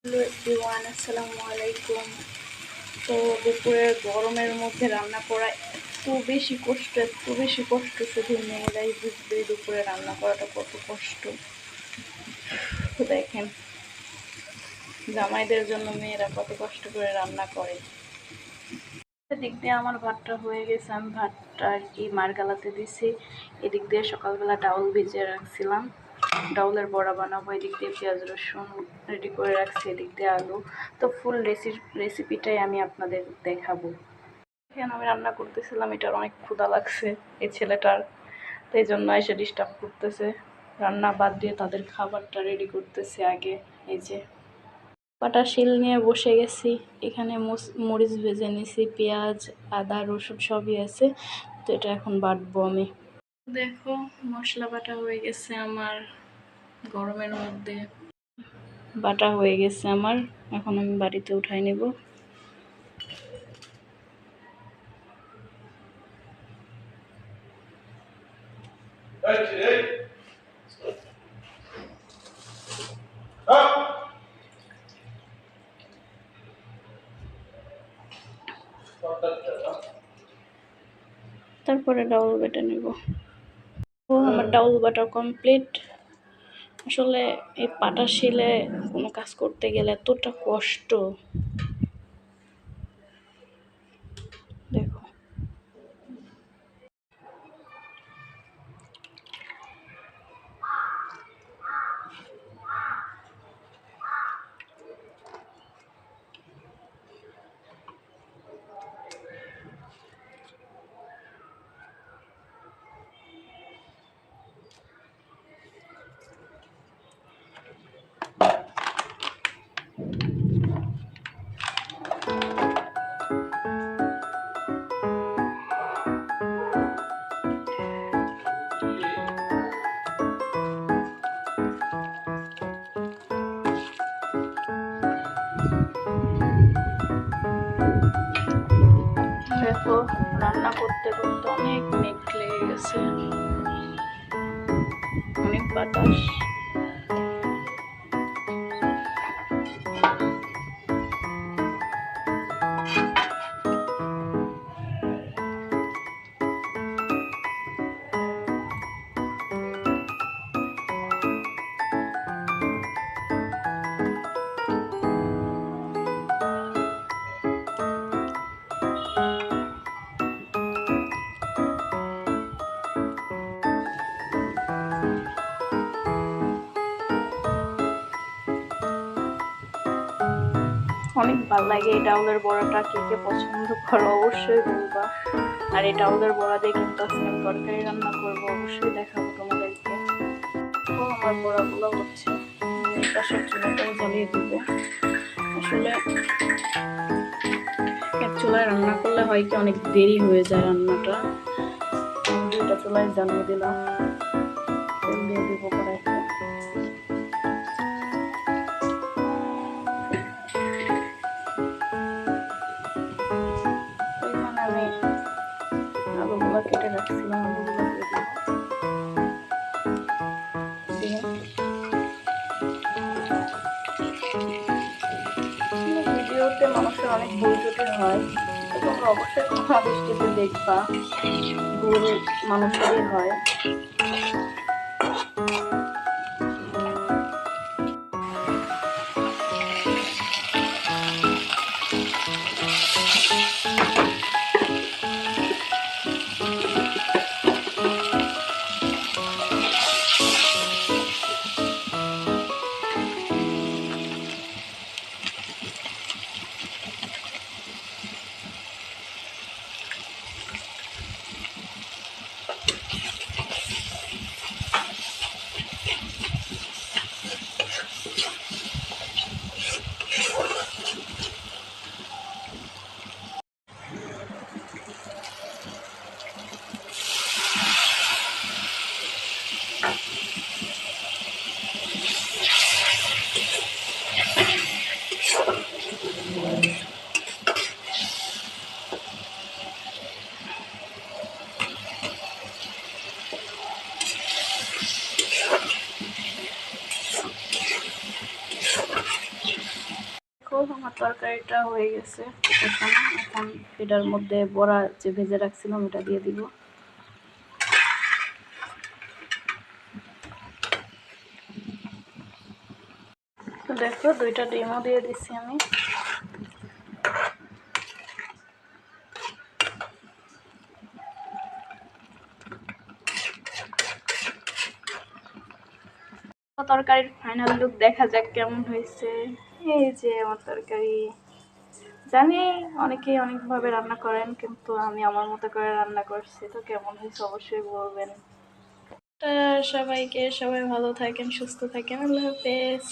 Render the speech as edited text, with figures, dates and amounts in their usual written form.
Hello everyone, আসসালামু আলাইকুম। তো দুপুরের গরমের মধ্যে রান্না করা এত বেশি কষ্ট শুধু মেয়েরাই বুঝবে দুপুরে রান্না করাটা কত কষ্ট। তো দেখেন জামাইদের জন্য মেয়েরা কত কষ্ট করে রান্না করে। এদিক দিয়ে আমার ভাতটা হয়ে গেছে, আমি ভাতটা আর কি মার গালাতে দিছি। এদিক দিয়ে সকালবেলা ডাউল ভিজিয়ে রাখছিলাম, ডাউলের বড়া বানাবো। এদিক দিয়ে পেঁয়াজ রসুন রেডি করে রাখছি, এদিক দিয়ে আলু। তো ফুল রেসিপিটাই আমি আপনাদের দেখাবো। এখানে আমি রান্না করতেছিলাম, এটার অনেক ক্ষুধা লাগছে এই ছেলেটার, তো এই জন্য এসে ডিস্টার্ব করতেছে। রান্না বাদ দিয়ে তাদের খাবারটা রেডি করতেছে আগে। এই যে বাটা শিল নিয়ে বসে গেছি, এখানে মরিচ ভেজে নিছি, পেঁয়াজ আদা রসুন সবই আছে। তো এটা এখন বাটবো আমি। দেখো মশলা বাটা হয়ে গেছে আমার, গরমের মধ্যে বাটা হয়ে গেছে আমার। এখন আমি বাড়িতে উঠাই নেব। তারপরে ডাউল বেটে নেব। ও আমার ডাউল বাটা কমপ্লিট। আসলে এই পাটা শিলে কোনো কাজ করতে গেলে এতটা কষ্ট, দেখো। দেখো রান্না করতে করতে অনেক মেঘ লেগে গেছে, অনেক বাতাস। অনেক ভালো লাগে এই ডাউলের বড়াটা, কে কে পছন্দ করো অবশ্যই বলবা। আর এই ডাউলের বড়া দিয়ে কিন্তু আজকে আমি তরকারি রান্না করবো, অবশ্যই দেখাবো তোমাদেরকে। ও আমার বড়াগুলো হচ্ছে, পাশের চুলাটাও জ্বালিয়ে দেবো। আসলে এক চুলায় রান্না করলে হয় কি অনেক দেরি হয়ে যায় রান্নাটা। আমি দুইটা চুলায় জ্বালিয়ে দিলাম, তেল দিয়ে দেবো কড়াইতে। আলুগুলো কেটে রাখছিলাম, আলুগুলো দিয়ে দেবো। ভিডিওতে মানুষের অনেক ভুল ত্রুটি হয়, তো তোমরা অবশ্যই ক্ষমা দৃষ্টিতে দেখবা, ভুল মানুষেরই হয়। আমার তরকারিটা হয়ে গেছে। এখন এটার মধ্যে বড়া যে ভেজে রাখছিলাম ওটা দিয়ে দিব। তো দেখো 2টা ডিমও দিয়ে দিচ্ছি আমি। তরকারির ফাইনাল লুক দেখা যাক কেমন হয়েছে। এই যে আমার তরকারি। জানি অনেকেই অনেকভাবে রান্না করেন, কিন্তু আমি আমার মতো করে রান্না করছি। তো কেমন হয়েছে অবশ্যই বলবেন। সবাই ভালো থাকেন, সুস্থ থাকেন। আল্লাহ হাফেজ।